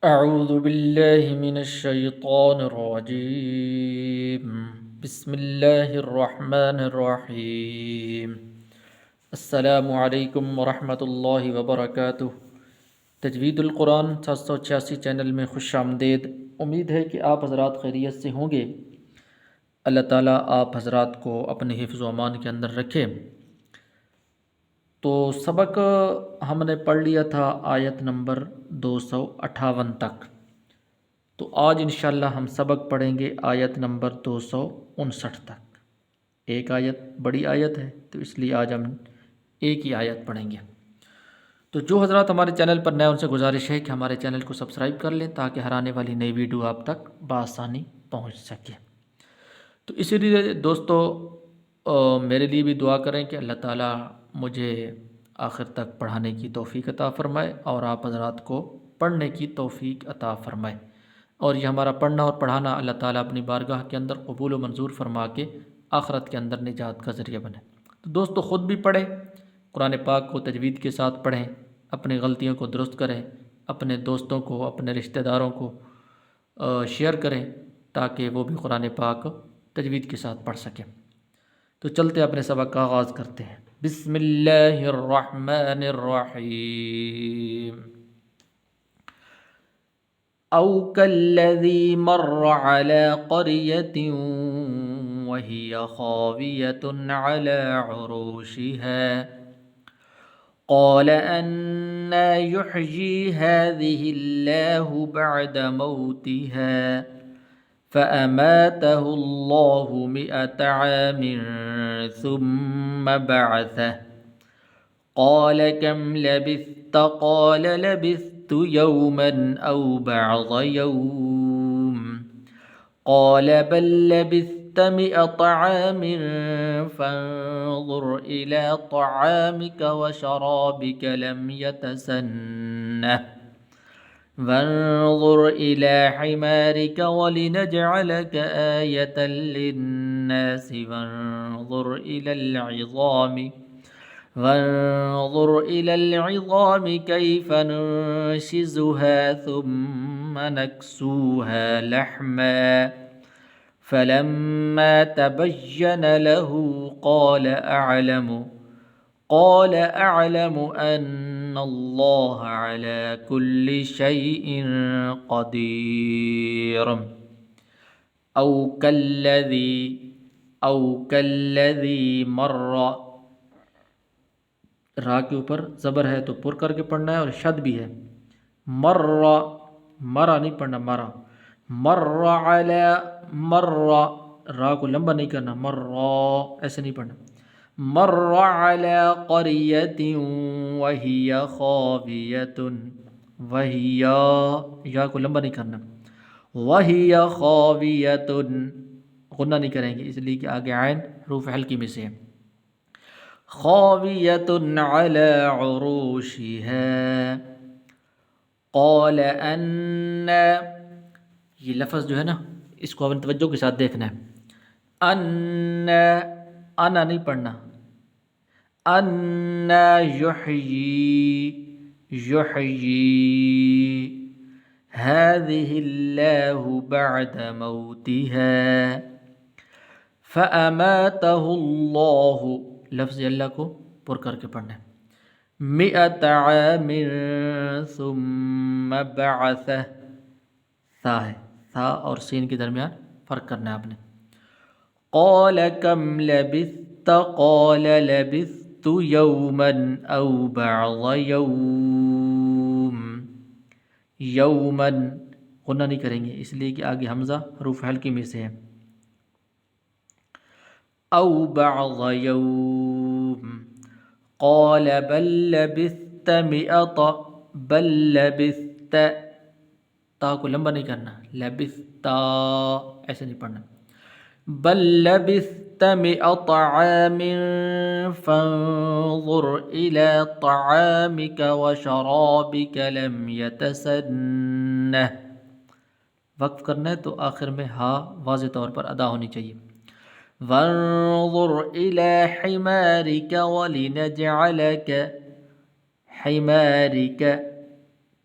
اعوذ باللہ من الشیطان الرجیم بسم اللہ الرحمن الرحیم السلام علیکم ورحمۃ اللہ وبرکاتہ۔ تجوید القرآن 786 چینل میں خوش آمدید۔ امید ہے کہ آپ حضرات خیریت سے ہوں گے۔ اللہ تعالیٰ آپ حضرات کو اپنے حفظ و امان کے اندر رکھے۔ تو سبق ہم نے پڑھ لیا تھا آیت نمبر 258 تک۔ تو آج انشاءاللہ ہم سبق پڑھیں گے آیت نمبر 259 تک۔ ایک آیت بڑی آیت ہے تو اس لیے آج ہم ایک ہی آیت پڑھیں گے۔ تو جو حضرات ہمارے چینل پر نئے ان سے گزارش ہے کہ ہمارے چینل کو سبسکرائب کر لیں تاکہ ہر آنے والی نئی ویڈیو آپ تک بآسانی پہنچ سکے۔ تو اسی لیے دوستو میرے لیے بھی دعا کریں کہ اللہ تعالیٰ مجھے آخر تک پڑھانے کی توفیق عطا فرمائے اور آپ حضرات کو پڑھنے کی توفیق عطا فرمائے، اور یہ ہمارا پڑھنا اور پڑھانا اللہ تعالیٰ اپنی بارگاہ کے اندر قبول و منظور فرما کے آخرت کے اندر نجات کا ذریعہ بنے۔ تو دوستو خود بھی پڑھیں، قرآن پاک کو تجوید کے ساتھ پڑھیں، اپنی غلطیوں کو درست کریں، اپنے دوستوں کو اپنے رشتہ داروں کو شیئر کریں تاکہ وہ بھی قرآن پاک تجوید کے ساتھ پڑھ سکیں۔ تو چلتے اپنے سبق کا آغاز کرتے ہیں۔ بسم اللہ الرحمن الرحیم۔ او کالذی مر علی قریۃ وہی خاویۃ علی عروشها قال أنى يحيي هذه الله بعد موتها فأماته الله 100 عام ثم بعثه قال كم لبثت قال لبثت يوما أو بعض يوم قال بل لبثت 100 عام فانظر إلى طعامك وشرابك لم يتسنه وانظر إلى حمارك ولنجعلك آية للناس وانظر إلى العظام كيف ننشزها ثم نكسوها لحما فلما تبين له قال أعلم أن الله على كل شيء قدير أو كالذي مر، را کے اوپر زبر ہے تو پر کر کے پڑھنا ہے، اور شد بھی ہے۔ مرا نہیں پڑھنا، مر را کو لمبا نہیں کرنا، ایسے نہیں پڑھنا۔ مر علی قریۃ وہی خاویۃ، وہی یا کو لمبا نہیں کرنا، وہی خاویۃ غنہ نہیں کریں گے اس لیے کہ آگے عین حروف حلقی میں سے ہے۔ خاویۃ علی عروشها قال ان، یہ لفظ جو ہے نا اس کو اپنی توجہ کے ساتھ دیکھنا ہے۔ انا نہیں پڑھنا، ان یحیی هذه الله بعد موتها فأماته الله، لفظ اللہ کو پر کر کے پڑھنا ہے۔ 100 عام ثم بعثه، ثا ہے، ثا اور سین کے درمیان فرق کرنا ہے آپ نے۔ قال كم لبثت قال لبثت يوما او بعض يوم، یوما غنہ نہیں کریں گے اس لیے کہ آگے حمزہ حروف حلقی میں سے ہے۔ او بعض يوم قال بل لبثت 100، بل لبثت، تا کو لمبا نہیں کرنا، لبثتا ایسے نہیں پڑھنا۔ بل لبثت 100 عام فانظر إلى طعامك وشرابك لم يتسنه، وقف کرنا ہے تو آخر میں ہا واضح طور پر ادا ہونی چاہیے۔ وانظر إلى حمارك ولنجعلك، حمارك